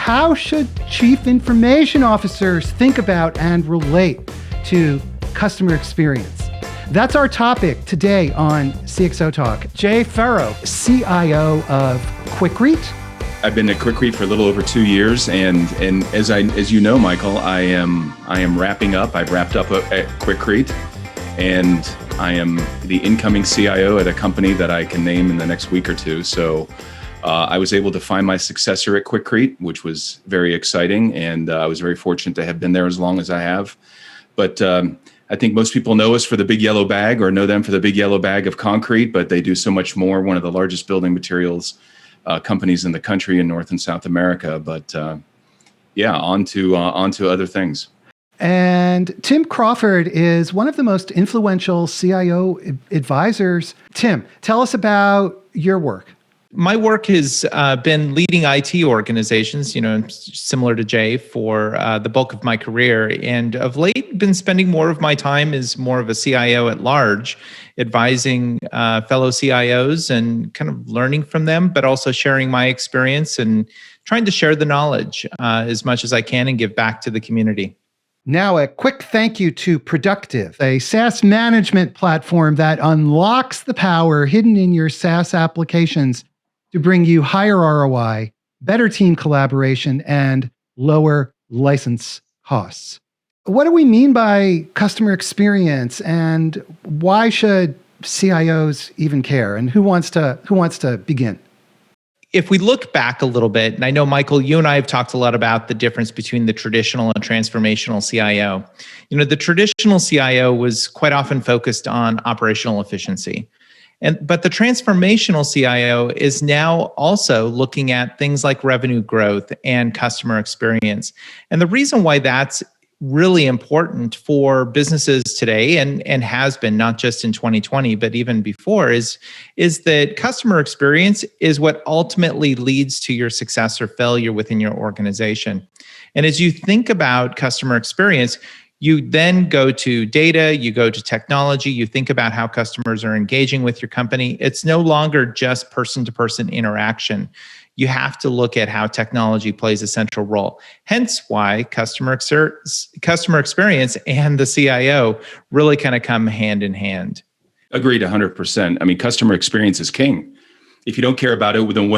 how should chief information officers think about and relate to customer experience? That's our topic today on CXO Talk. Jay Farrow, CIO of Quikrete. I've been at Quikrete for a little over 2 years, and as you know, Michael, I am wrapping up. I've wrapped up at Quikrete, and I am the incoming CIO at a company that I can name in the next week or two. So I was able to find my successor at Quikrete, which was very exciting, and I was very fortunate to have been there as long as I have. But I think most people know us for the Big Yellow Bag, or know them for the Big Yellow Bag of concrete, but they do so much more. One of the largest building materials companies in the country in North and South America. But on to other things. And Tim Crawford is one of the most influential CIO advisors. Tim, tell us about your work. My work has been leading IT organizations, similar to Jay, for the bulk of my career. And of late, been spending more of my time as more of a CIO at large, advising fellow CIOs and kind of learning from them, but also sharing my experience and trying to share the knowledge as much as I can and give back to the community. Now, a quick thank you to Productive, a SaaS management platform that unlocks the power hidden in your SaaS applications to bring you higher ROI, better team collaboration, and lower license costs. What do we mean by customer experience, and why should CIOs even care? And who wants to begin? If we look back a little bit, and I know, Michael, you and I have talked a lot about the difference between the traditional and transformational CIO. The traditional CIO was quite often focused on operational efficiency. But the transformational CIO is now also looking at things like revenue growth and customer experience. And the reason why that's really important for businesses today and has been not just in 2020, but even before is that customer experience is what ultimately leads to your success or failure within your organization. And as you think about customer experience, you then go to data, you go to technology, you think about how customers are engaging with your company. It's no longer just person-to-person interaction. You have to look at how technology plays a central role. Hence why customer experience and the CIO really kind of come hand in hand. Agreed 100%. I mean, customer experience is king. If you don't care about it, then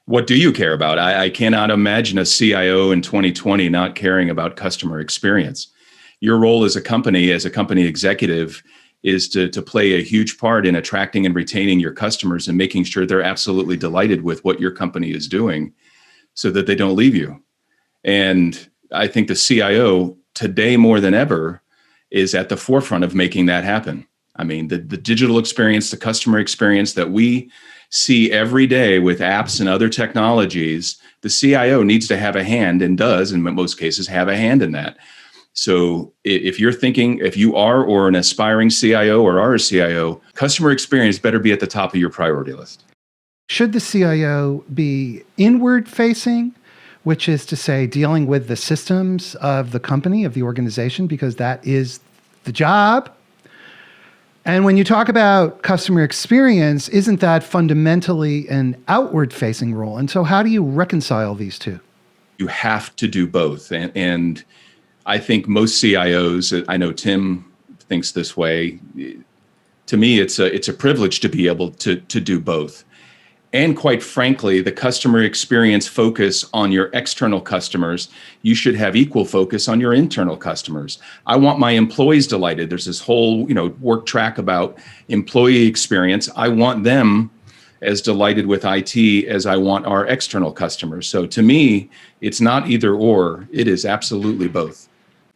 what do you care about? I cannot imagine a CIO in 2020 not caring about customer experience. Your role as a company executive, is to play a huge part in attracting and retaining your customers and making sure they're absolutely delighted with what your company is doing so that they don't leave you. And I think the CIO today more than ever is at the forefront of making that happen. I mean, the digital experience, the customer experience that we see every day with apps and other technologies, the CIO needs to have a hand, and does in most cases have a hand in that. So if you are or an aspiring CIO or are a CIO, customer experience better be at the top of your priority list. Should the CIO be inward facing, which is to say dealing with the systems of the company, of the organization, because that is the job? And when you talk about customer experience, isn't that fundamentally an outward facing role? And so how do you reconcile these two? You have to do both. And I think most CIOs, I know Tim thinks this way. To me, it's a privilege to be able to do both. And quite frankly, the customer experience focus on your external customers, you should have equal focus on your internal customers. I want my employees delighted. There's this whole, work track about employee experience. I want them as delighted with IT as I want our external customers. So to me, it's not either or, it is absolutely both.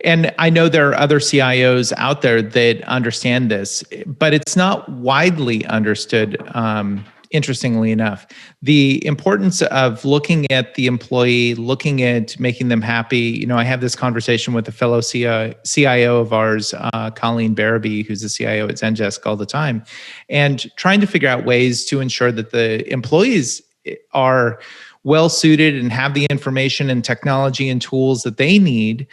And I know there are other CIOs out there that understand this, but it's not widely understood, interestingly enough. The importance of looking at the employee, looking at making them happy. I have this conversation with a fellow CIO of ours, Colleen Barabee, who's the CIO at Zendesk all the time, and trying to figure out ways to ensure that the employees are well suited and have the information and technology and tools that they need.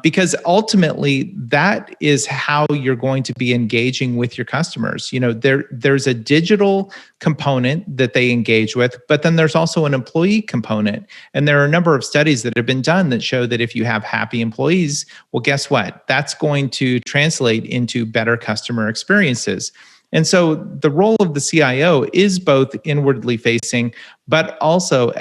Because ultimately, that is how you're going to be engaging with your customers. There's a digital component that they engage with, but then there's also an employee component. And there are a number of studies that have been done that show that if you have happy employees, well, guess what? That's going to translate into better customer experiences. And so the role of the CIO is both inwardly facing, but also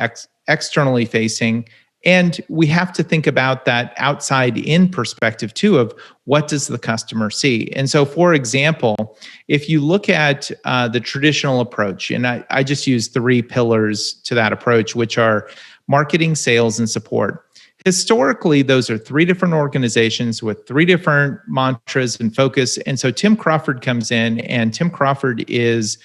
externally facing. And we have to think about that outside in perspective too, of what does the customer see? And so, for example, if you look at the traditional approach, and I just use 3 pillars to that approach, which are marketing, sales, and support. Historically, those are 3 different organizations with 3 different mantras and focus. And so Tim Crawford comes in, and Tim Crawford is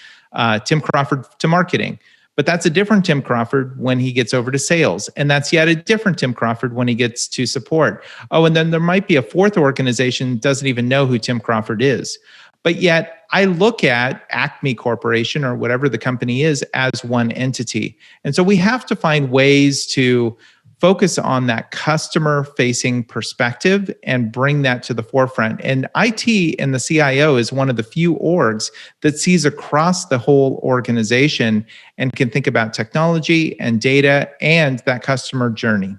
Tim Crawford to marketing. But that's a different Tim Crawford when he gets over to sales. And that's yet a different Tim Crawford when he gets to support. Oh, and then there might be a 4th organization that doesn't even know who Tim Crawford is. But yet I look at Acme Corporation or whatever the company is as one entity. And so we have to find ways to focus on that customer-facing perspective and bring that to the forefront. And IT and the CIO is one of the few orgs that sees across the whole organization and can think about technology and data and that customer journey.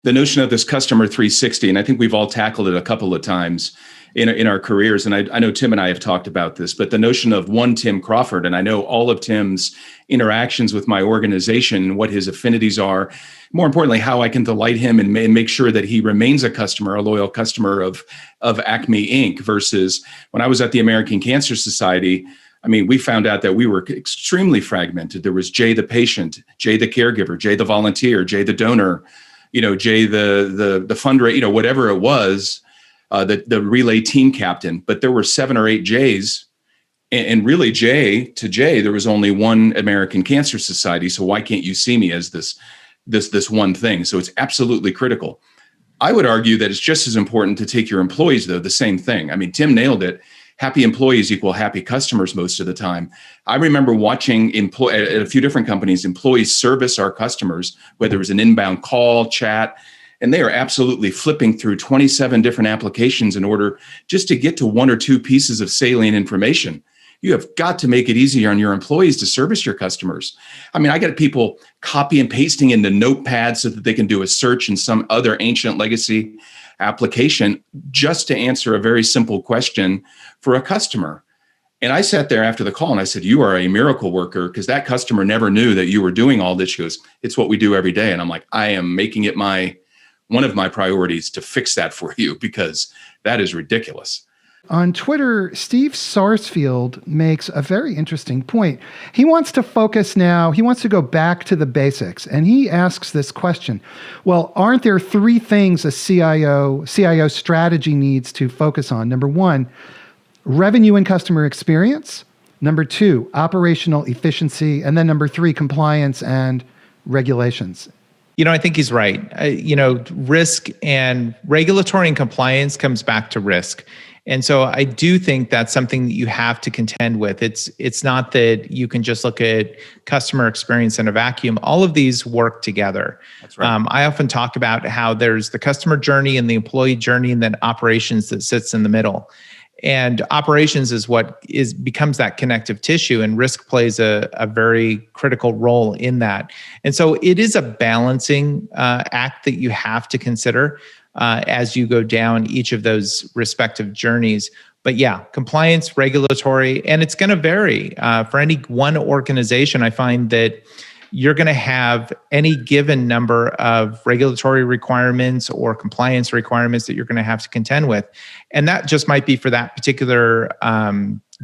The notion of this customer 360, and I think we've all tackled it a couple of times in our careers, and I know Tim and I have talked about this, but the notion of one Tim Crawford, and I know all of Tim's interactions with my organization, what his affinities are, more importantly, how I can delight him and make sure that he remains a customer, a loyal customer of Acme Inc. Versus when I was at the American Cancer Society, I mean, we found out that we were extremely fragmented. There was Jay the patient, Jay the caregiver, Jay the volunteer, Jay the donor, Jay the fundraiser, whatever it was, the relay team captain. But there were 7 or 8 Jays. And really, Jay, there was only one American Cancer Society. So why can't you see me as this one thing? So it's absolutely critical. I would argue that it's just as important to take your employees, though, the same thing. I mean, Tim nailed it. Happy employees equal happy customers most of the time. I remember watching at a few different companies, employees service our customers, whether it was an inbound call, chat, and they are absolutely flipping through 27 different applications in order just to get to 1 or 2 pieces of salient information. You have got to make it easier on your employees to service your customers. I mean, I get people copy and pasting into Notepad so that they can do a search in some other ancient legacy application just to answer a very simple question for a customer. And I sat there after the call and I said, you are a miracle worker, because that customer never knew that you were doing all this. She goes, it's what we do every day. And I'm like, I am making it one of my priorities to fix that for you, because that is ridiculous. On Twitter, Steve Sarsfield makes a very interesting point. He wants to focus now, he wants to go back to the basics, and he asks this question. Well, aren't there 3 things a CIO strategy needs to focus on? Number 1, revenue and customer experience. Number 2, operational efficiency. And then number 3, compliance and regulations. I think he's right. Risk and regulatory and compliance comes back to risk. And so I do think that's something that you have to contend with. It's not that you can just look at customer experience in a vacuum. All of these work together. That's right. I often talk about how there's the customer journey and the employee journey, and then operations that sits in the middle. And operations is what becomes that connective tissue, and risk plays a very critical role in that. And so it is a balancing act that you have to consider as you go down each of those respective journeys. But yeah, compliance, regulatory, and it's going to vary. For any one organization, I find that you're going to have any given number of regulatory requirements or compliance requirements that you're going to have to contend with. And that just might be for that particular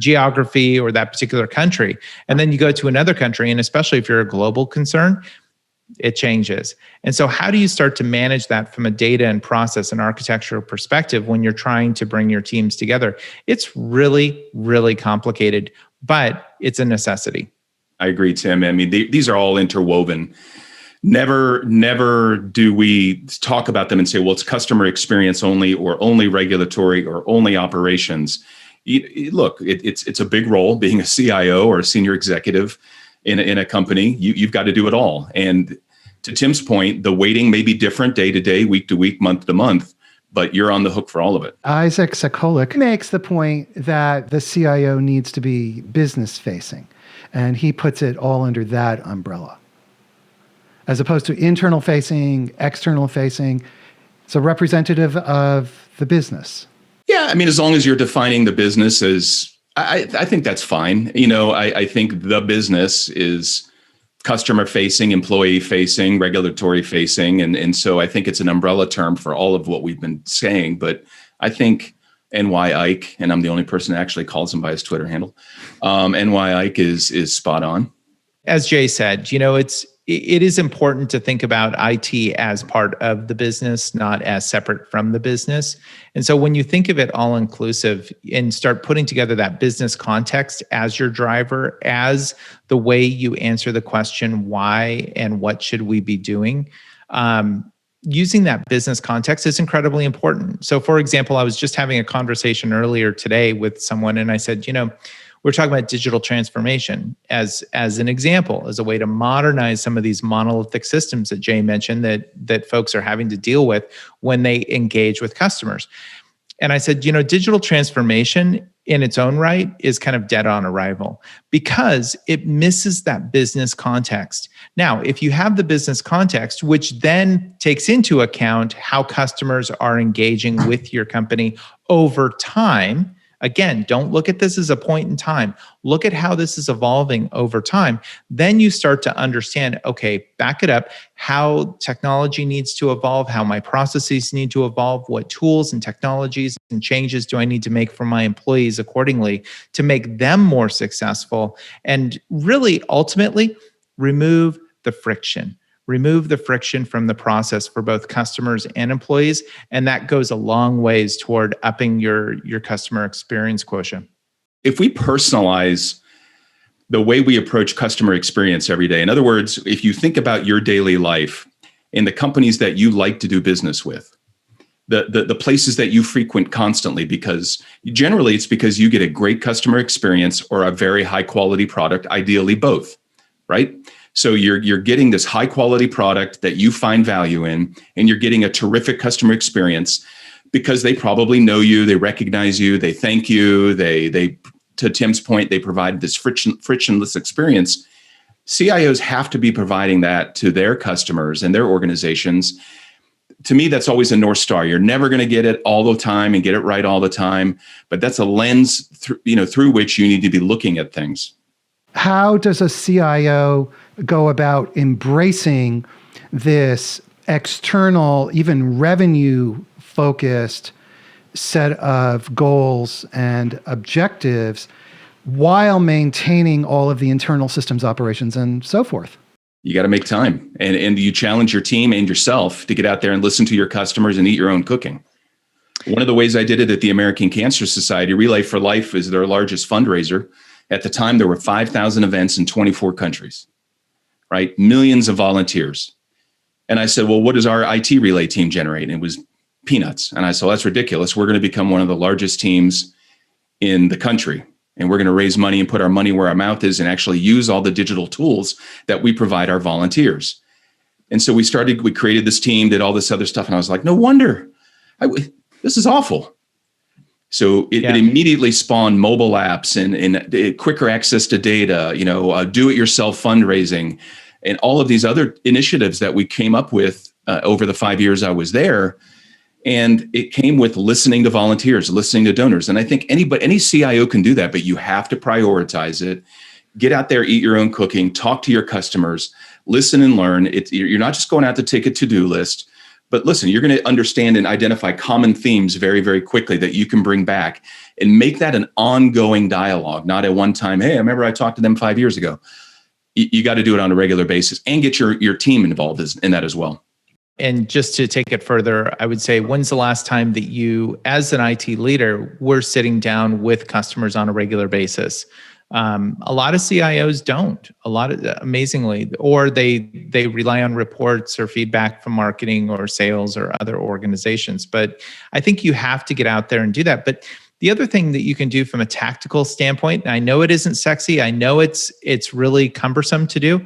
geography or that particular country. And then you go to another country, and especially if you're a global concern, it changes. And so how do you start to manage that from a data and process and architectural perspective when you're trying to bring your teams together? It's really, really complicated, but it's a necessity. I agree, Tim. I mean, these are all interwoven. Never do we talk about them and say, well, it's customer experience only, or only regulatory, or only operations. Look, it's a big role being a CIO or a senior executive in a company. You've got to do it all. And to Tim's point, the weighting may be different day to day, week to week, month to month, but you're on the hook for all of it. Isaac Sacolick makes the point that the CIO needs to be business facing, and he puts it all under that umbrella. As opposed to internal facing, external facing, it's a representative of the business. Yeah, I mean, as long as you're defining the business as, I think that's fine. You know, I think the business is customer facing, employee facing, regulatory facing. And so I think it's an umbrella term for all of what we've been saying. But I think NY Ike, and I'm the only person that actually calls him by his Twitter handle, NY Ike is spot on. As Jay said, you know, it is important to think about IT as part of the business, not as separate from the business. And so when you think of it all inclusive and start putting together that business context as your driver, as the way you answer the question, why and what should we be doing? Using that business context is incredibly important. So for example, I was just having a conversation earlier today with someone and I said, you know, we're talking about digital transformation as an example, as a way to modernize some of these monolithic systems that Jay mentioned that folks are having to deal with when they engage with customers. And I said, you know, digital transformation in its own right is kind of dead on arrival because it misses that business context. Now, if you have the business context, which then takes into account how customers are engaging with your company over time. Again, don't look at this as a point in time. Look at how this is evolving over time. Then you start to understand, okay, back it up, how technology needs to evolve, how my processes need to evolve, what tools and technologies and changes do I need to make for my employees accordingly to make them more successful. And really, ultimately, remove the friction. Remove the friction from the process for both customers and employees. And that goes a long ways toward upping your customer experience quotient. If we personalize the way we approach customer experience every day, in other words, if you think about your daily life and the companies that you like to do business with, the places that you frequent constantly, because generally it's because you get a great customer experience or a very high quality product, ideally both, right? So you're getting this high quality product that you find value in, and you're getting a terrific customer experience because they probably know you, they recognize you, they thank you, they to Tim's point, they provide this frictionless experience. CIOs have to be providing that to their customers and their organizations. To me, that's always a North Star. You're never going to get it all the time and get it right all the time, but that's a lens through which you need to be looking at things. How does a CIO go about embracing this external, even revenue-focused set of goals and objectives while maintaining all of the internal systems operations and so forth? You got to make time, and you challenge your team and yourself to get out there and listen to your customers and eat your own cooking. One of the ways I did it at the American Cancer Society, Relay for Life is their largest fundraiser. At the time, there were 5,000 events in 24 countries, right? Millions of volunteers. And I said, well, what does our IT Relay team generate? And it was peanuts. And I said, well, that's ridiculous. We're going to become one of the largest teams in the country. And we're going to raise money and put our money where our mouth is and actually use all the digital tools that we provide our volunteers. And so we created this team, did all this other stuff. And I was like, no wonder. This is awful. So it immediately spawned mobile apps and quicker access to data, do-it-yourself fundraising, and all of these other initiatives that we came up with over the 5 years I was there. And it came with listening to volunteers, listening to donors. And I think any CIO can do that, but you have to prioritize it. Get out there, eat your own cooking, talk to your customers, listen and learn. You're not just going out to take a to-do list. But listen, you're going to understand and identify common themes very, very quickly that you can bring back and make that an ongoing dialogue, not a one-time, hey, I remember I talked to them 5 years ago. You got to do it on a regular basis and get your team involved in that as well. And just to take it further, I would say, when's the last time that you, as an IT leader, were sitting down with customers on a regular basis? A lot of CIOs don't, amazingly, or they rely on reports or feedback from marketing or sales or other organizations. But I think you have to get out there and do that. But the other thing that you can do from a tactical standpoint, and I know it isn't sexy, I know it's really cumbersome to do,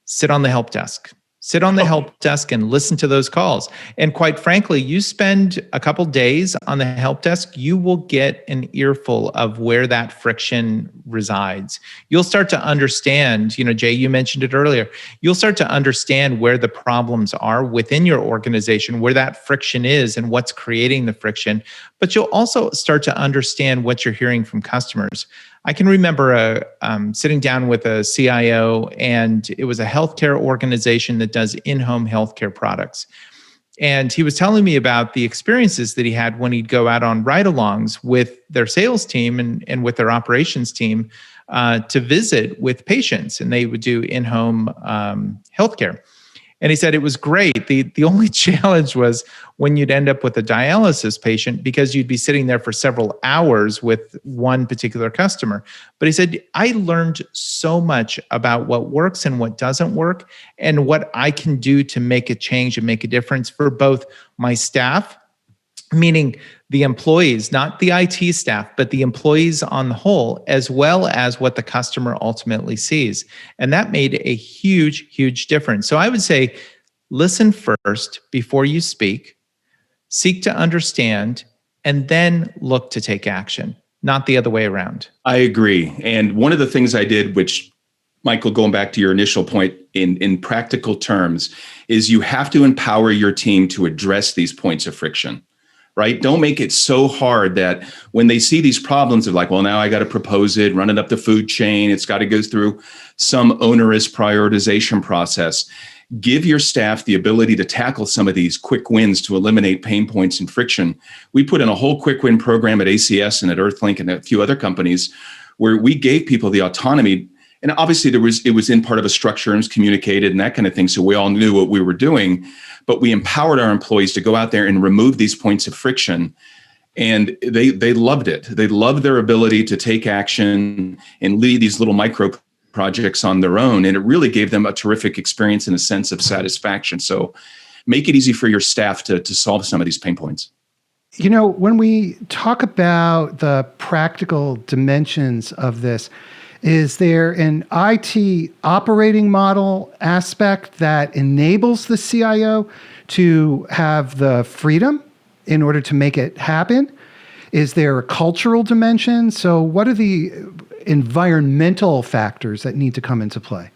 sit on the help desk. Sit on the help desk and listen to those calls. And quite frankly, you spend a couple days on the help desk, you will get an earful of where that friction resides. You'll start to understand, Jay, you mentioned it earlier, you'll start to understand where the problems are within your organization, where that friction is and what's creating the friction. But you'll also start to understand what you're hearing from customers. I can remember sitting down with a CIO, and it was a healthcare organization that does in-home healthcare products. And he was telling me about the experiences that he had when he'd go out on ride-alongs with their sales team and with their operations team to visit with patients, and they would do in-home healthcare. And he said it was great. The only challenge was when you'd end up with a dialysis patient, because you'd be sitting there for several hours with one particular customer. But he said, I learned so much about what works and what doesn't work, and what I can do to make a change and make a difference for both my staff, meaning the employees, not the IT staff, but the employees on the whole, as well as what the customer ultimately sees. And that made a huge, huge difference. So I would say, listen first before you speak, seek to understand, and then look to take action, not the other way around. I agree. And one of the things I did, which, Michael, going back to your initial point in practical terms, is you have to empower your team to address these points of friction. Right? Don't make it so hard that when they see these problems, they're like, well, now I got to propose it, run it up the food chain. It's got to go through some onerous prioritization process. Give your staff the ability to tackle some of these quick wins to eliminate pain points and friction. We put in a whole quick win program at ACS and at Earthlink and a few other companies where we gave people the autonomy. And obviously it was in part of a structure and was communicated and that kind of thing. So we all knew what we were doing, but we empowered our employees to go out there and remove these points of friction. And they loved it. They loved their ability to take action and lead these little micro projects on their own. And it really gave them a terrific experience and a sense of satisfaction. So make it easy for your staff to solve some of these pain points. When we talk about the practical dimensions of this, is there an IT operating model aspect that enables the CIO to have the freedom in order to make it happen? Is there a cultural dimension? So what are the environmental factors that need to come into play?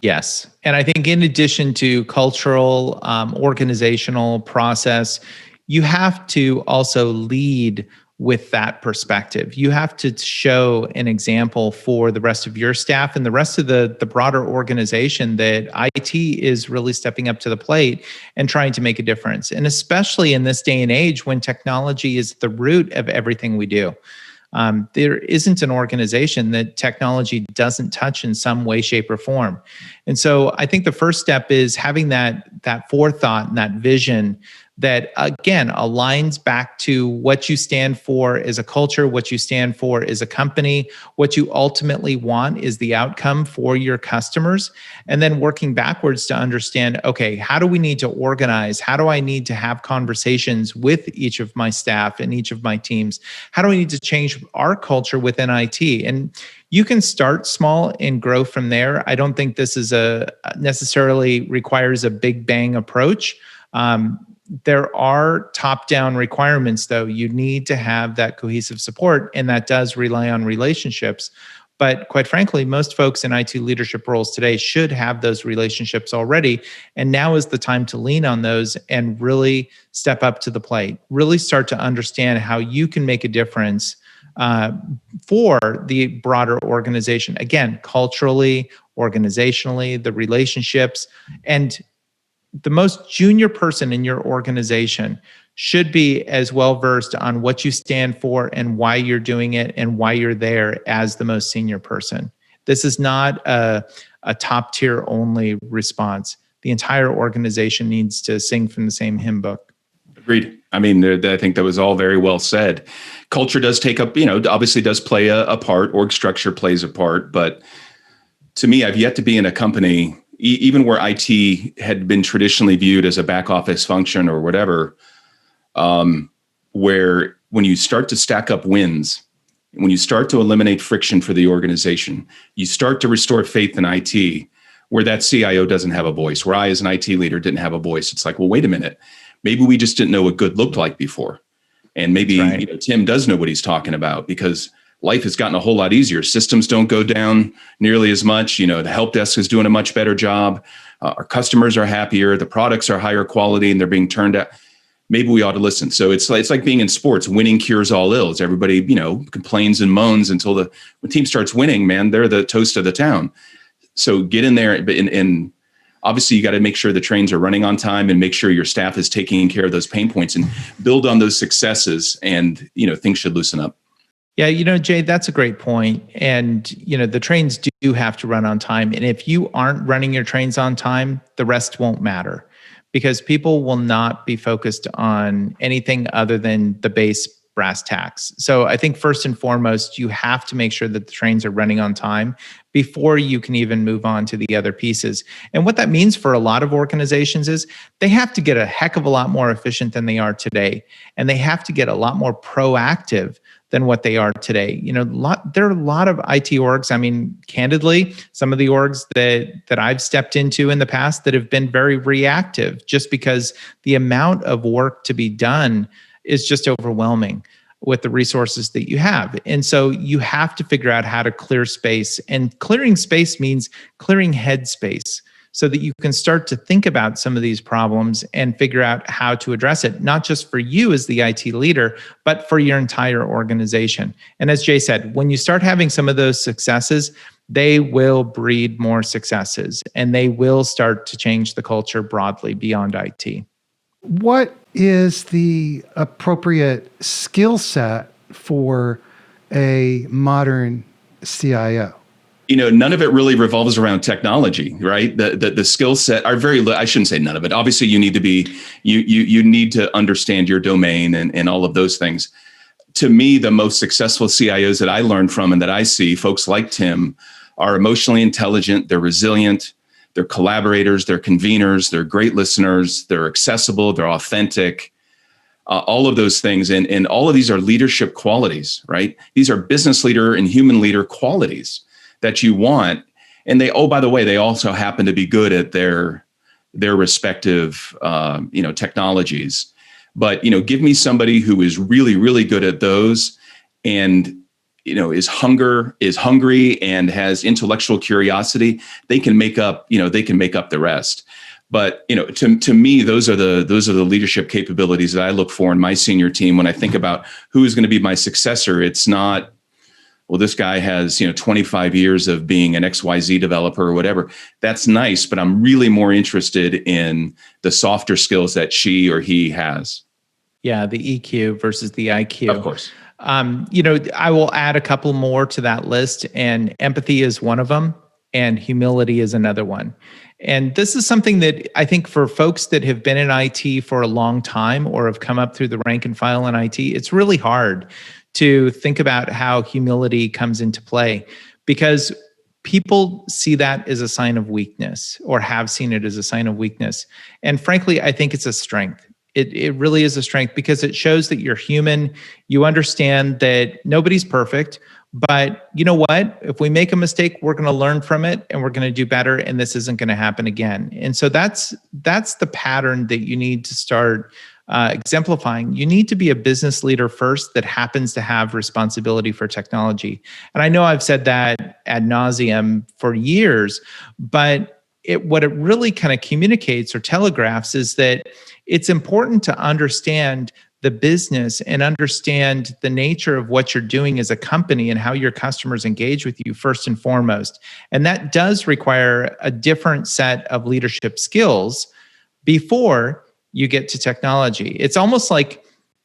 Yes. And I think in addition to cultural, organizational process, you have to also lead with that perspective. You have to show an example for the rest of your staff and the rest of the broader organization that IT is really stepping up to the plate and trying to make a difference. And especially in this day and age when technology is the root of everything we do. There isn't an organization that technology doesn't touch in some way, shape, or form. And so I think the first step is having that forethought and that vision that, again, aligns back to what you stand for as a culture, what you stand for as a company, what you ultimately want is the outcome for your customers, and then working backwards to understand, okay, how do we need to organize? How do I need to have conversations with each of my staff and each of my teams? How do we need to change our culture within IT? And you can start small and grow from there. I don't think this is necessarily requires a big bang approach. There are top-down requirements, though. You need to have that cohesive support, and that does rely on relationships. But quite frankly, most folks in IT leadership roles today should have those relationships already. And now is the time to lean on those and really step up to the plate, really start to understand how you can make a difference for the broader organization. Again, culturally, organizationally, the relationships, and the most junior person in your organization should be as well versed on what you stand for and why you're doing it and why you're there as the most senior person. This is not a top tier only response. The entire organization needs to sing from the same hymn book. Agreed. I mean, I think that was all very well said. Culture does take up, obviously does play a part. Org structure plays a part. But to me, I've yet to be in a company, even where IT had been traditionally viewed as a back office function or whatever, where when you start to stack up wins, when you start to eliminate friction for the organization, you start to restore faith in IT, where that CIO doesn't have a voice, where I, as an IT leader, didn't have a voice. It's like, well, wait a minute. Maybe we just didn't know what good looked like before. And maybe Tim does know what he's talking about, because life has gotten a whole lot easier. Systems don't go down nearly as much. The help desk is doing a much better job. Our customers are happier. The products are higher quality and they're being turned out. Maybe we ought to listen. So it's like being in sports. Winning cures all ills. Everybody, complains and moans until when the team starts winning, man, they're the toast of the town. So get in there, and obviously you got to make sure the trains are running on time and make sure your staff is taking care of those pain points and build on those successes, and things should loosen up. Yeah, Jay, that's a great point. And, the trains do have to run on time. And if you aren't running your trains on time, the rest won't matter, because people will not be focused on anything other than the base brass tacks. So I think first and foremost, you have to make sure that the trains are running on time before you can even move on to the other pieces. And what that means for a lot of organizations is they have to get a heck of a lot more efficient than they are today. And they have to get a lot more proactive than what they are today. There are a lot of IT orgs. I mean, candidly, some of the orgs that I've stepped into in the past that have been very reactive, just because the amount of work to be done is just overwhelming with the resources that you have. And so you have to figure out how to clear space. And clearing space means clearing head space, so that you can start to think about some of these problems and figure out how to address it, not just for you as the IT leader, but for your entire organization. And as Jay said, when you start having some of those successes, they will breed more successes, and they will start to change the culture broadly beyond IT. What is the appropriate skill set for a modern CIO? None of it really revolves around technology, right? The skill set are I shouldn't say none of it. Obviously, you need to be, you need to understand your domain and all of those things. To me, the most successful CIOs that I learned from and that I see, folks like Tim, are emotionally intelligent, they're resilient, they're collaborators, they're conveners, they're great listeners, they're accessible, they're authentic, all of those things. And all of these are leadership qualities, right? These are business leader and human leader qualities that you want. And by the way, they also happen to be good at their respective, technologies. But, give me somebody who is really, really good at those, and, is hungry and has intellectual curiosity. They can make up the rest. But, to me, those are the leadership capabilities that I look for in my senior team. When I think about who is going to be my successor, it's not, well, this guy has, 25 years of being an XYZ developer or whatever. That's nice, but I'm really more interested in the softer skills that she or he has. Yeah, the EQ versus the IQ. Of course. I will add a couple more to that list, and empathy is one of them, and humility is another one. And this is something that I think for folks that have been in IT for a long time or have come up through the rank and file in IT, it's really hard to think about how humility comes into play, because people see that as a sign of weakness, or have seen it as a sign of weakness. And frankly, I think it's a strength. It really is a strength, because it shows that you're human. You understand that nobody's perfect, but you know what? If we make a mistake, we're going to learn from it and we're going to do better, and this isn't going to happen again. And so that's the pattern that you need to start exemplifying. You need to be a business leader first that happens to have responsibility for technology. And I know I've said that ad nauseum for years, but what it really kind of communicates or telegraphs is that it's important to understand the business and understand the nature of what you're doing as a company and how your customers engage with you first and foremost. And that does require a different set of leadership skills before you get to technology. It's almost like,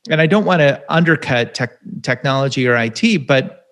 and I don't want to undercut technology or IT, but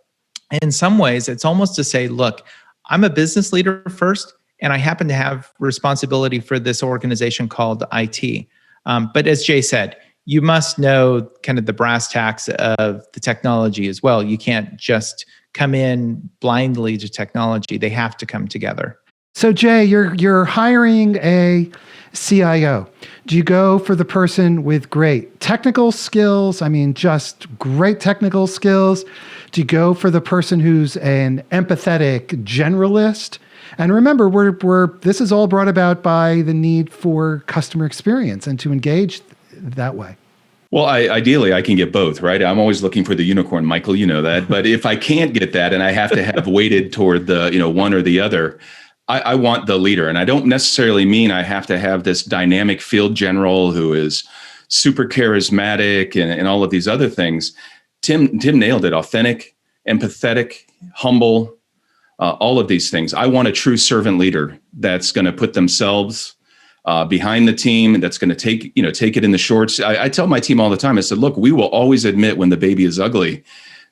in some ways it's almost to say, look, I'm a business leader first, and I happen to have responsibility for this organization called IT. But as Jay said, you must know kind of the brass tacks of the technology as well. You can't just come in blindly to technology. They have to come together. So Jay, you're hiring a CIO. Do you go for the person with great technical skills? I mean, just great technical skills? Do you go for the person who's an empathetic generalist? And remember, this is all brought about by the need for customer experience and to engage that way. Well, ideally, I can get both, right? I'm always looking for the unicorn, Michael, you know that. But if I can't get that and I have to have weighted toward the, one or the other, I want the leader. And I don't necessarily mean I have to have this dynamic field general who is super charismatic and all of these other things. Tim nailed it. Authentic, empathetic, humble, all of these things. I want a true servant leader that's going to put themselves behind the team, that's going to take it in the shorts. I tell my team all the time, I said, look, we will always admit when the baby is ugly,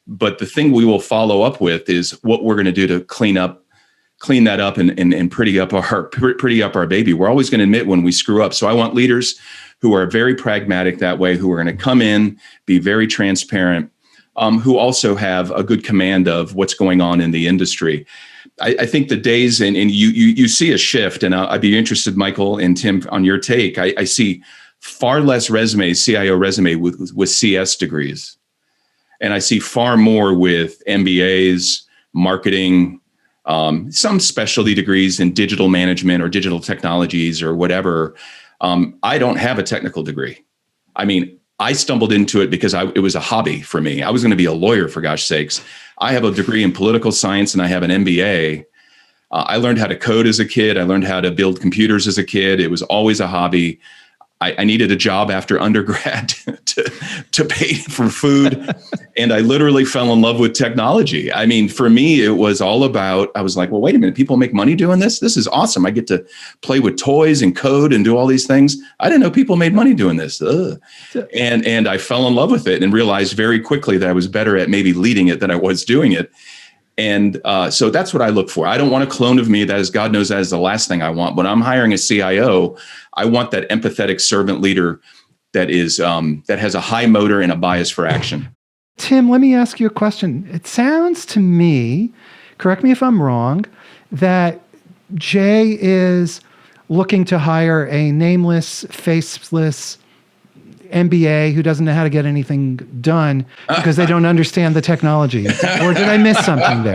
but the thing we will follow up with is what we're going to do to clean that up and pretty up our baby. We're always going to admit when we screw up. So I want leaders who are very pragmatic that way, who are going to come in, be very transparent, who also have a good command of what's going on in the industry. I think the days, and you see a shift, and I'd be interested, Michael and Tim, on your take. I see far less CIO resume with CS degrees. And I see far more with MBAs, marketing, some specialty degrees in digital management or digital technologies or whatever. I don't have a technical degree. I mean, I stumbled into it because it was a hobby for me. I was going to be a lawyer, for gosh sakes. I have a degree in political science and I have an MBA. I learned how to code as a kid. I learned how to build computers as a kid. It was always a hobby. I needed a job after undergrad to pay for food. And I literally fell in love with technology. I mean, for me, it was all about, I was like, well, wait a minute, people make money doing this? This is awesome. I get to play with toys and code and do all these things. I didn't know people made money doing this. And I fell in love with it and realized very quickly that I was better at maybe leading it than I was doing it. And so that's what I look for. I don't want a clone of me. That is, God knows, that is the last thing I want. When I'm hiring a CIO, I want that empathetic servant leader that is that has a high motor and a bias for action. Tim, let me ask you a question. It sounds to me, correct me if I'm wrong, that Jay is looking to hire a nameless, faceless MBA who doesn't know how to get anything done because they don't understand the technology. Or did I miss something there?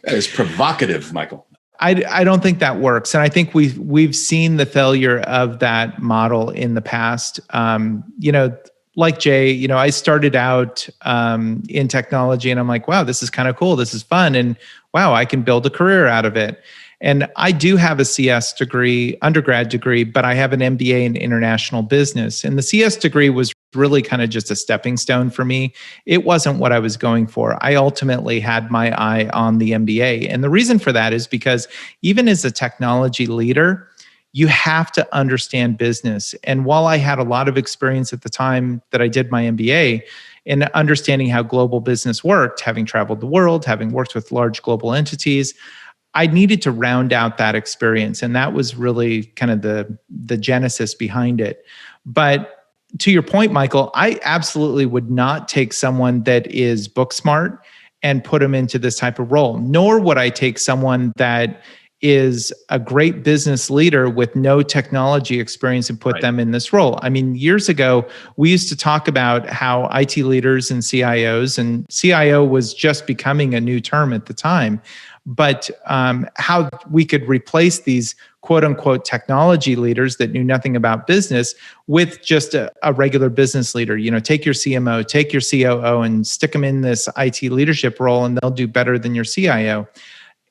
That is provocative, Michael. I don't think that works. And I think we've seen the failure of that model in the past. Like Jay, I started out in technology and I'm like, wow, this is kind of cool. This is fun. And wow, I can build a career out of it. And I do have a CS degree, undergrad degree, but I have an MBA in international business. And the CS degree was really kind of just a stepping stone for me. It wasn't what I was going for. I ultimately had my eye on the MBA. And the reason for that is because even as a technology leader, you have to understand business. And while I had a lot of experience at the time that I did my MBA in understanding how global business worked, having traveled the world, having worked with large global entities, I needed to round out that experience. And that was really kind of the genesis behind it. But to your point, Michael, I absolutely would not take someone that is book smart and put them into this type of role, nor would I take someone that is a great business leader with no technology experience and put them in this role. I mean, years ago, we used to talk about how IT leaders and CIOs, and CIO was just becoming a new term at the time, but how we could replace these quote unquote technology leaders that knew nothing about business with just a regular business leader. Take your CMO, take your COO and stick them in this IT leadership role and they'll do better than your CIO.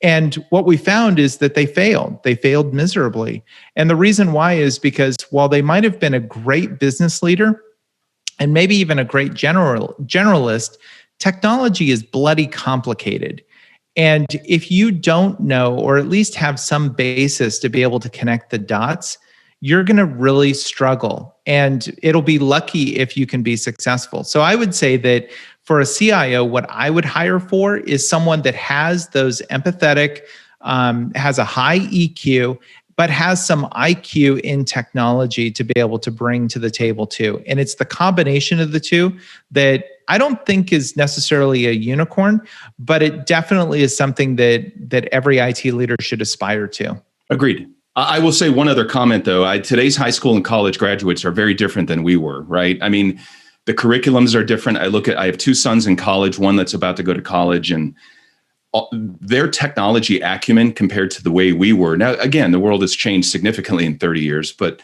And what we found is that they failed miserably. And the reason why is because while they might have been a great business leader and maybe even a great generalist, technology is bloody complicated. And if you don't know, or at least have some basis to be able to connect the dots, you're going to really struggle. And it'll be lucky if you can be successful. So I would say that for a CIO, what I would hire for is someone that has those empathetic, has a high EQ, but has some IQ in technology to be able to bring to the table too. And it's the combination of the two that I don't think is necessarily a unicorn, but it definitely is something that every IT leader should aspire to. Agreed. I will say one other comment though. Today's high school and college graduates are very different than we were, right? I mean, the curriculums are different. I have two sons in college, one that's about to go to college, and their technology acumen compared to the way we were. Now, again, the world has changed significantly in 30 years, but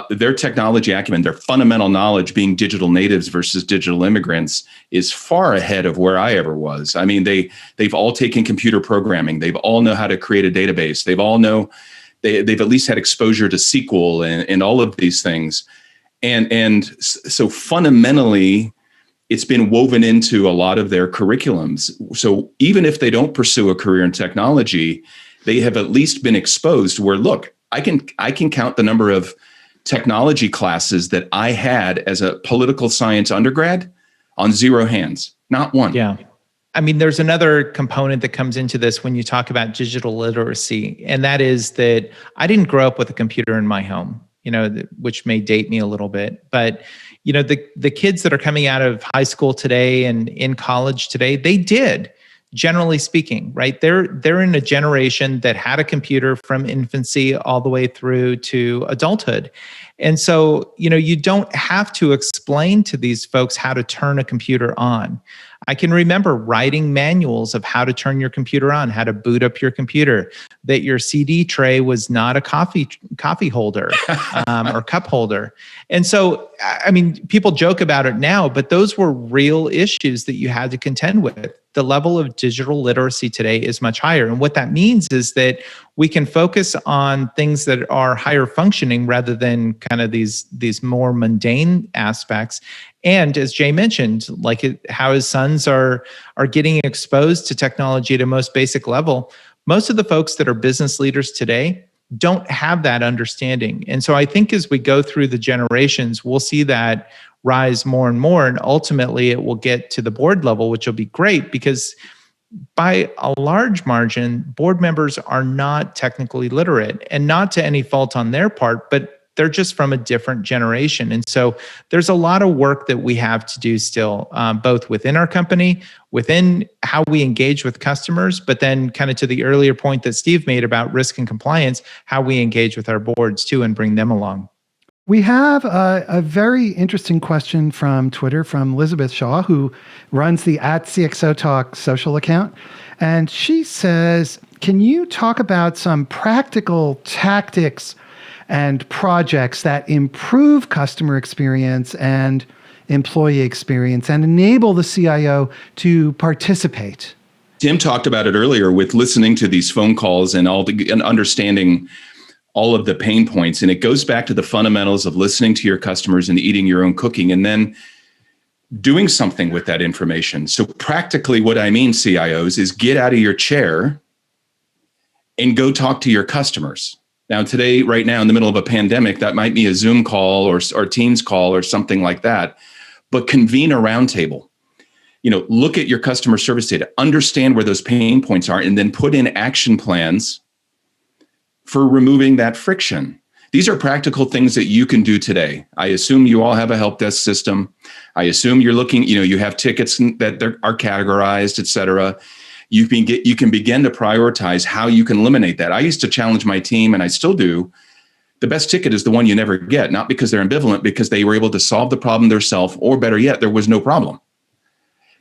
their technology acumen, their fundamental knowledge, being digital natives versus digital immigrants, is far ahead of where I ever was. I mean, they've all taken computer programming. They've all know how to create a database. They've at least had exposure to SQL and all of these things. And so fundamentally, it's been woven into a lot of their curriculums. So even if they don't pursue a career in technology, they have at least been exposed where, look, I can count the number of technology classes that I had as a political science undergrad on 0 hands, not one. Yeah. I mean, there's another component that comes into this when you talk about digital literacy, and that is that I didn't grow up with a computer in my home, which may date me a little bit. But, the kids that are coming out of high school today and in college today, they did, generally speaking, right? They're in a generation that had a computer from infancy all the way through to adulthood. And so, you don't have to explain to these folks how to turn a computer on. I can remember writing manuals of how to turn your computer on, how to boot up your computer, that your CD tray was not a coffee holder or cup holder. And so, I mean, people joke about it now, but those were real issues that you had to contend with. The level of digital literacy today is much higher. And what that means is that we can focus on things that are higher functioning rather than kind of these more mundane aspects. And as Jay mentioned, how his sons are getting exposed to technology at a most basic level, most of the folks that are business leaders today don't have that understanding. And so I think as we go through the generations, we'll see that rise more and more. And ultimately, it will get to the board level, which will be great because by a large margin, board members are not technically literate, and not to any fault on their part, but they're just from a different generation. And so there's a lot of work that we have to do still, both within our company, within how we engage with customers, but then kind of to the earlier point that Steve made about risk and compliance, how we engage with our boards too and bring them along. We have a very interesting question from Twitter from Elizabeth Shaw, who runs the @CXOTalk social account. And she says, can you talk about some practical tactics and projects that improve customer experience and employee experience and enable the CIO to participate? Tim talked about it earlier with listening to these phone calls and understanding all of the pain points. And it goes back to the fundamentals of listening to your customers and eating your own cooking and then doing something with that information. So practically what I mean, CIOs, is get out of your chair and go talk to your customers. Now, today, right now, in the middle of a pandemic, that might be a Zoom call or Teams call or something like that, but convene a roundtable. Look at your customer service data, understand where those pain points are, and then put in action plans for removing that friction. These are practical things that you can do today. I assume you all have a help desk system. I assume you're looking, you have tickets that are categorized, et cetera. You can begin to prioritize how you can eliminate that. I used to challenge my team, and I still do. The best ticket is the one you never get, not because they're ambivalent, because they were able to solve the problem themselves, or better yet, there was no problem.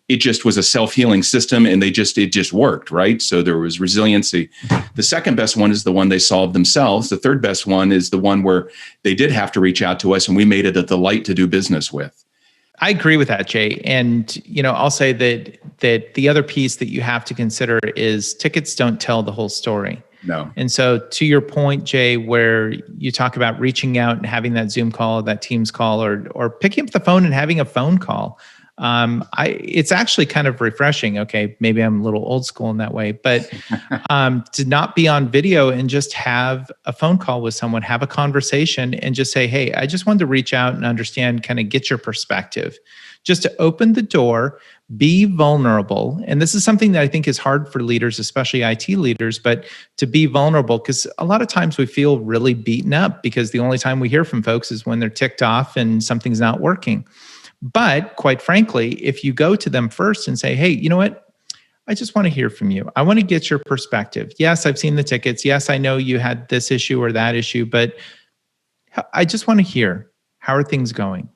It just was a self-healing system, and it just worked, right? So there was resiliency. The second best one is the one they solved themselves. The third best one is the one where they did have to reach out to us, and we made it a delight to do business with. I agree with that, Jay. And, I'll say that the other piece that you have to consider is tickets don't tell the whole story. No. And so to your point, Jay, where you talk about reaching out and having that Zoom call, that Teams call, or picking up the phone and having a phone call, it's actually kind of refreshing. Okay, maybe I'm a little old school in that way, but to not be on video and just have a phone call with someone, have a conversation and just say, hey, I just wanted to reach out and understand, kind of get your perspective, just to open the door, be vulnerable. And this is something that I think is hard for leaders, especially IT leaders, but to be vulnerable, because a lot of times we feel really beaten up because the only time we hear from folks is when they're ticked off and something's not working. But quite frankly, if you go to them first and say, hey, you know what? I just want to hear from you. I want to get your perspective. Yes, I've seen the tickets. Yes, I know you had this issue or that issue, but I just want to hear, how are things going?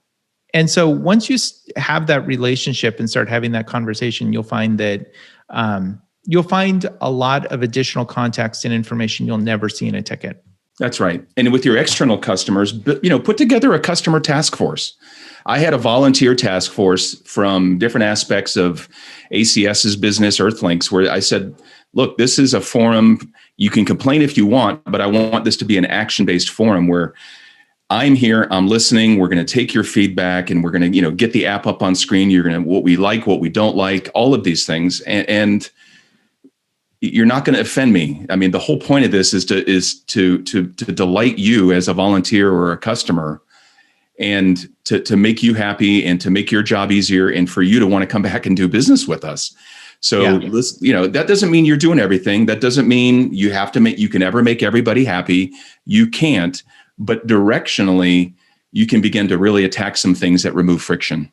And so once you have that relationship and start having that conversation, you'll find that you'll find a lot of additional context and information you'll never see in a ticket. That's right. And with your external customers, put together a customer task force. I had a volunteer task force from different aspects of ACS's business, Earthlinks, where I said, look, this is a forum. You can complain if you want, but I want this to be an action-based forum where I'm here, I'm listening, we're going to take your feedback, and we're going to, get the app up on screen. You're going to, what we like, what we don't like, all of these things. And you're not going to offend me. I mean, the whole point of this is to delight you as a volunteer or a customer, and to make you happy and to make your job easier, and for you to want to come back and do business with us. So, that doesn't mean you're doing everything. That doesn't mean you can ever make everybody happy. You can't, but directionally, you can begin to really attack some things that remove friction.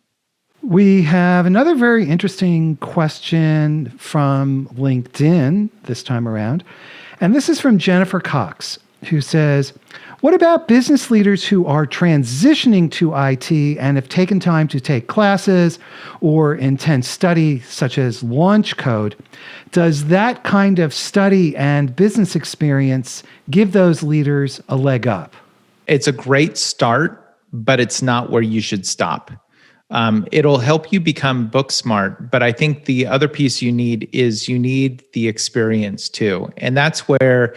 We have another very interesting question from LinkedIn this time around. And this is from Jennifer Cox, who says, what about business leaders who are transitioning to IT and have taken time to take classes or intense study, such as launch code? Does that kind of study and business experience give those leaders a leg up? It's a great start, but it's not where you should stop. It'll help you become book smart, but I think the other piece you need the experience too. And that's where,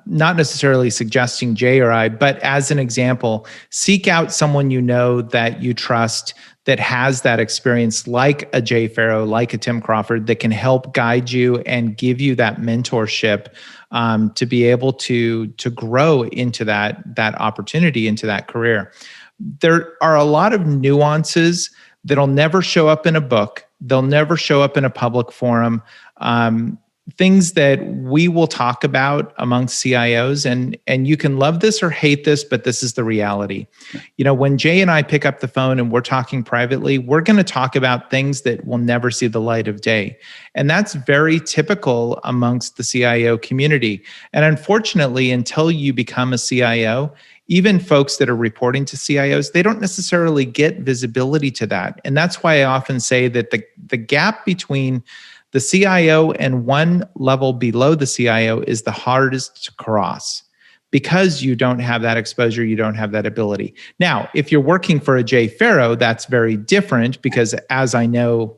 not necessarily suggesting Jay or I, but as an example, seek out someone that you trust, that has that experience, like a Jay Farrow, like a Tim Crawford, that can help guide you and give you that mentorship to be able to grow into that opportunity, into that career. There are a lot of nuances that'll never show up in a book. They'll never show up in a public forum. Things that we will talk about amongst CIOs, and you can love this or hate this, but this is the reality. When Jay and I pick up the phone and we're talking privately, we're going to talk about things that will never see the light of day. And that's very typical amongst the CIO community. And unfortunately, until you become a CIO, even folks that are reporting to CIOs, they don't necessarily get visibility to that. And that's why I often say that the gap between the CIO and one level below the CIO is the hardest to cross, because you don't have that exposure, you don't have that ability. Now, if you're working for a Jay Farrow, that's very different, because as I know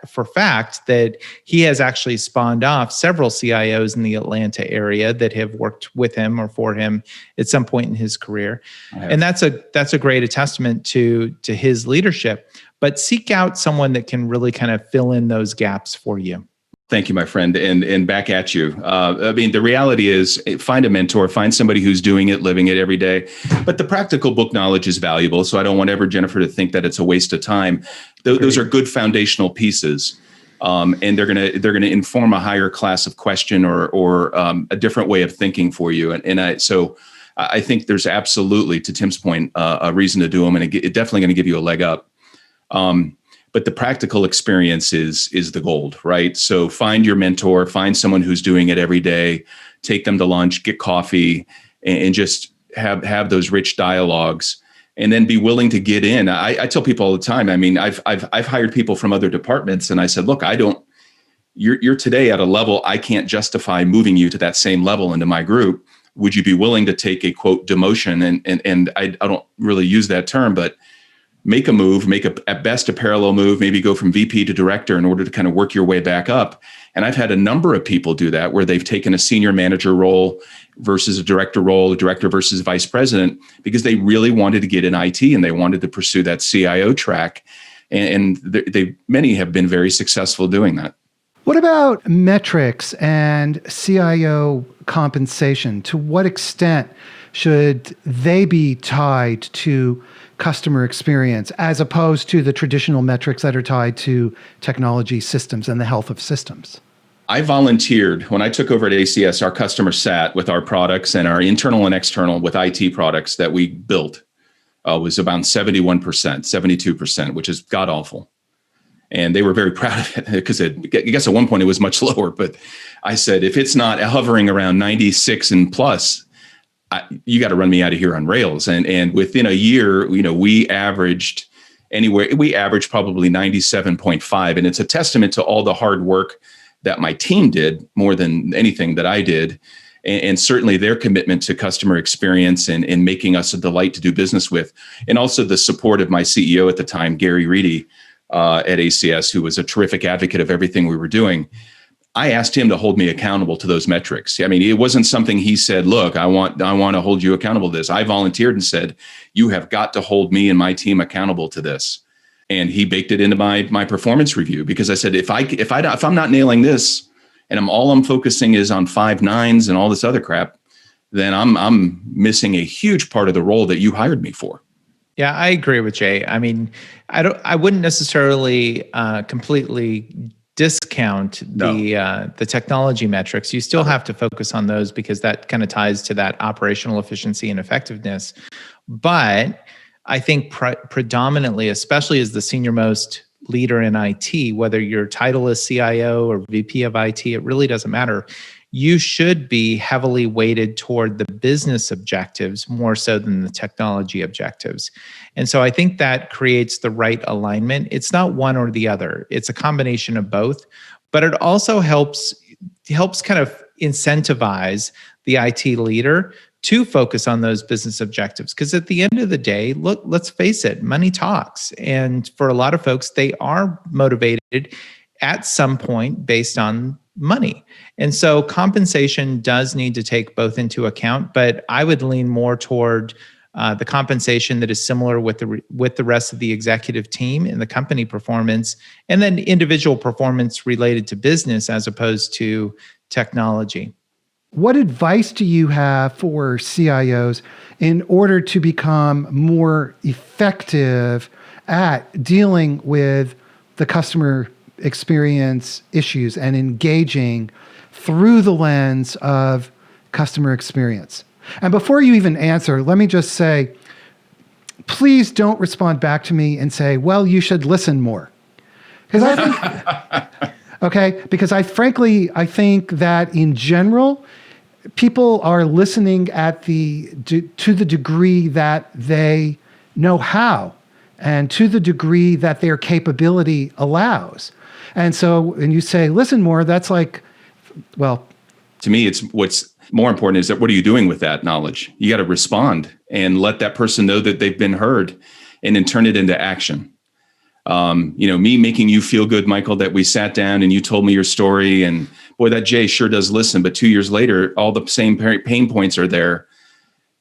for fact that he has actually spawned off several CIOs in the Atlanta area that have worked with him or for him at some point in his career. And that's a great testament to his leadership. But seek out someone that can really kind of fill in those gaps for you. Thank you, my friend. And back at you. The reality is, find a mentor, find somebody who's doing it, living it every day. But the practical book knowledge is valuable. So I don't want Jennifer to think that it's a waste of time. Those are good foundational pieces. And they're going to inform a higher class of question or a different way of thinking for you. So I think there's absolutely, to Tim's point, a reason to do them. And it's definitely going to give you a leg up. But the practical experience is the gold, right? So find your mentor, find someone who's doing it every day, take them to lunch, get coffee, and just have those rich dialogues, and then be willing to get in. I tell people all the time, I've hired people from other departments, and I said, look, you're today at a level I can't justify moving you to that same level into my group. Would you be willing to take a quote demotion? And I don't really use that term, but make a move, at best a parallel move, maybe go from VP to director in order to kind of work your way back up. And I've had a number of people do that, where they've taken a senior manager role versus a director role, a director versus vice president, because they really wanted to get in IT and they wanted to pursue that CIO track. And many have been very successful doing that. What about metrics and CIO compensation? To what extent should they be tied to customer experience, as opposed to the traditional metrics that are tied to technology systems and the health of systems? I volunteered when I took over at ACS. Our customer sat with our products, and our internal and external with IT products that we built was about 71%, 72%, which is god awful. And they were very proud of it, because I guess at one point it was much lower. But I said, if it's not hovering around 96 and plus, you got to run me out of here on rails. And within a year, we averaged probably 97.5. And it's a testament to all the hard work that my team did more than anything that I did. And certainly their commitment to customer experience and making us a delight to do business with. And also the support of my CEO at the time, Gary Reedy at ACS, who was a terrific advocate of everything we were doing. I asked him to hold me accountable to those metrics. I mean, it wasn't something he said, look, I want to hold you accountable to this. I volunteered and said, you have got to hold me and my team accountable to this. And he baked it into my performance review, because I said, if I'm not nailing this and I'm focusing is on 5 nines and all this other crap, then I'm missing a huge part of the role that you hired me for. Yeah, I agree with Jay. I mean, I wouldn't necessarily completely discount the technology metrics. You still have to focus on those because that kind of ties to that operational efficiency and effectiveness. But I think predominantly, especially as the senior most leader in IT, whether your title is CIO or VP of IT, it really doesn't matter. You should be heavily weighted toward the business objectives more so than the technology objectives. And so I think that creates the right alignment. It's not one or the other. It's a combination of both, but it also helps kind of incentivize the IT leader to focus on those business objectives. Because at the end of the day, look, let's face it, money talks. And for a lot of folks, they are motivated at some point based on money. And so compensation does need to take both into account, but I would lean more toward the compensation that is similar with the rest of the executive team and the company performance, and then individual performance related to business as opposed to technology. What advice do you have for CIOs in order to become more effective at dealing with the customer experience issues and engaging through the lens of customer experience? And before you even answer, let me just say, please don't respond back to me and say, well, you should listen more. Because I think, okay, because I think that in general, people are listening to the degree that they know how and to the degree that their capability allows. And so when you say, listen more, that's like, well. To me, it's what's more important is that what are you doing with that knowledge? You got to respond and let that person know that they've been heard and then turn it into action. Me making you feel good, Michael, that we sat down and you told me your story, and boy, that Jay sure does listen. But 2 years later, all the same pain points are there.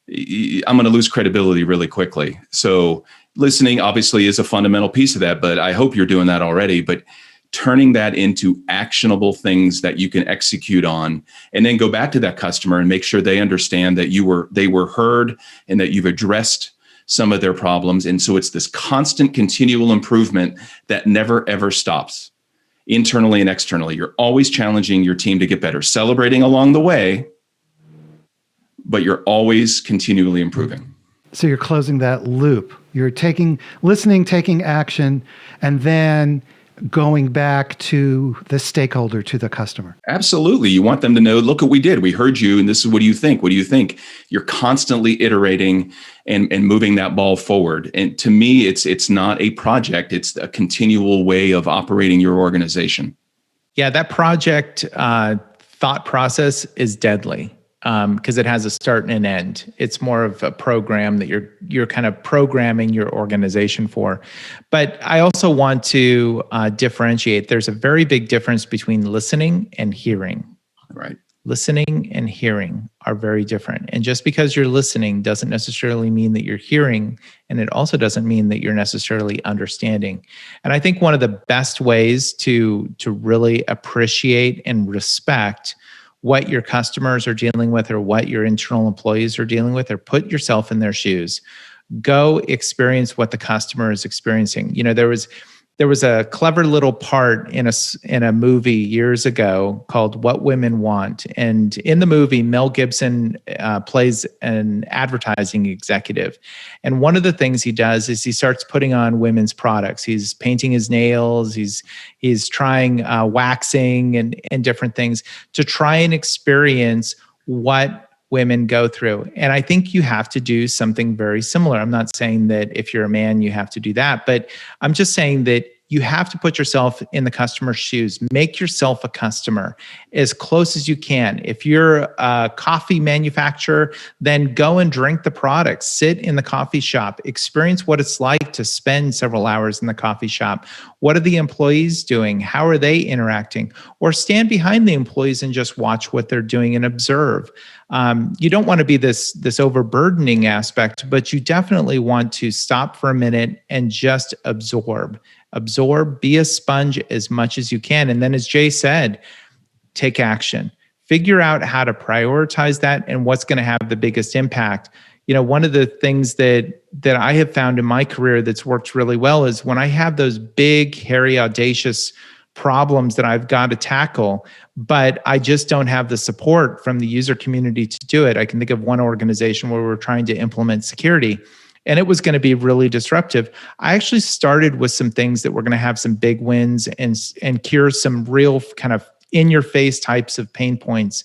I'm going to lose credibility really quickly. So listening obviously is a fundamental piece of that, but I hope you're doing that already. But turning that into actionable things that you can execute on, and then go back to that customer and make sure they understand that they were heard and that you've addressed some of their problems. And so it's this constant continual improvement that never, ever stops, internally and externally. You're always challenging your team to get better, celebrating along the way, but you're always continually improving. So you're closing that loop. You're listening, taking action, and then going back to the stakeholder, to the customer. Absolutely. You want them to know, look what we did. We heard you, and this is what do you think? What do you think? You're constantly iterating and moving that ball forward. And to me, it's not a project. It's a continual way of operating your organization. Yeah, that project thought process is deadly because it has a start and an end. It's more of a program that you're kind of programming your organization for. But I also want to differentiate. There's a very big difference between listening and hearing. Right. Listening and hearing are very different. And just because you're listening doesn't necessarily mean that you're hearing, and it also doesn't mean that you're necessarily understanding. And I think one of the best ways to really appreciate and respect what your customers are dealing with or what your internal employees are dealing with, or put yourself in their shoes. Go experience what the customer is experiencing. There was a clever little part in a movie years ago called What Women Want. And in the movie, Mel Gibson plays an advertising executive. And one of the things he does is he starts putting on women's products. He's painting his nails. He's trying waxing and different things to try and experience what women go through. And I think you have to do something very similar. I'm not saying that if you're a man, you have to do that, but I'm just saying that you have to put yourself in the customer's shoes. Make yourself a customer as close as you can. If you're a coffee manufacturer, then go and drink the product. Sit in the coffee shop. Experience what it's like to spend several hours in the coffee shop. What are the employees doing? How are they interacting? Or stand behind the employees and just watch what they're doing and observe. You don't want to be this overburdening aspect, but you definitely want to stop for a minute and just absorb, be a sponge as much as you can. And then, as Jay said, take action, figure out how to prioritize that and what's going to have the biggest impact. One of the things that I have found in my career that's worked really well is when I have those big, hairy, audacious problems that I've got to tackle, but I just don't have the support from the user community to do it. I can think of one organization where we're trying to implement security, and it was going to be really disruptive. I actually started with some things that were going to have some big wins and cure some real kind of in-your-face types of pain points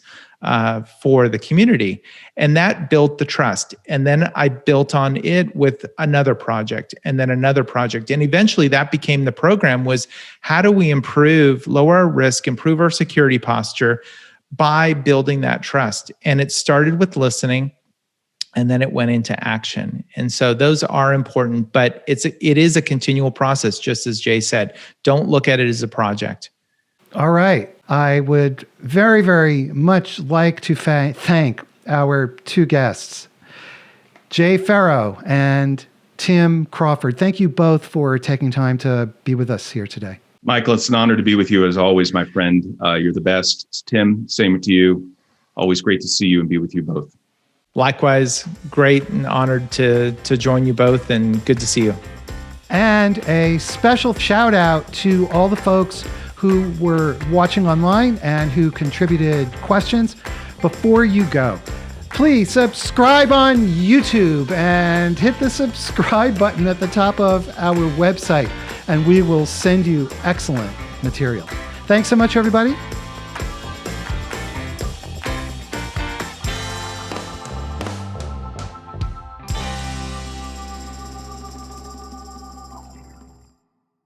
for the community. And that built the trust. And then I built on it with another project and then another project. And eventually that became the program, was how do we lower our risk, improve our security posture by building that trust? And it started with listening, and then it went into action. And so those are important, but it is a continual process, just as Jay said. Don't look at it as a project. All right. I would very, very much like to thank our two guests, Jay Farrow and Tim Crawford. Thank you both for taking time to be with us here today. Michael, it's an honor to be with you as always, my friend. You're the best. Tim, same to you. Always great to see you and be with you both. Likewise, great and honored to join you both, and good to see you. And a special shout out to all the folks who were watching online and who contributed questions. Before you go, please subscribe on YouTube and hit the subscribe button at the top of our website, and we will send you excellent material. Thanks so much, everybody.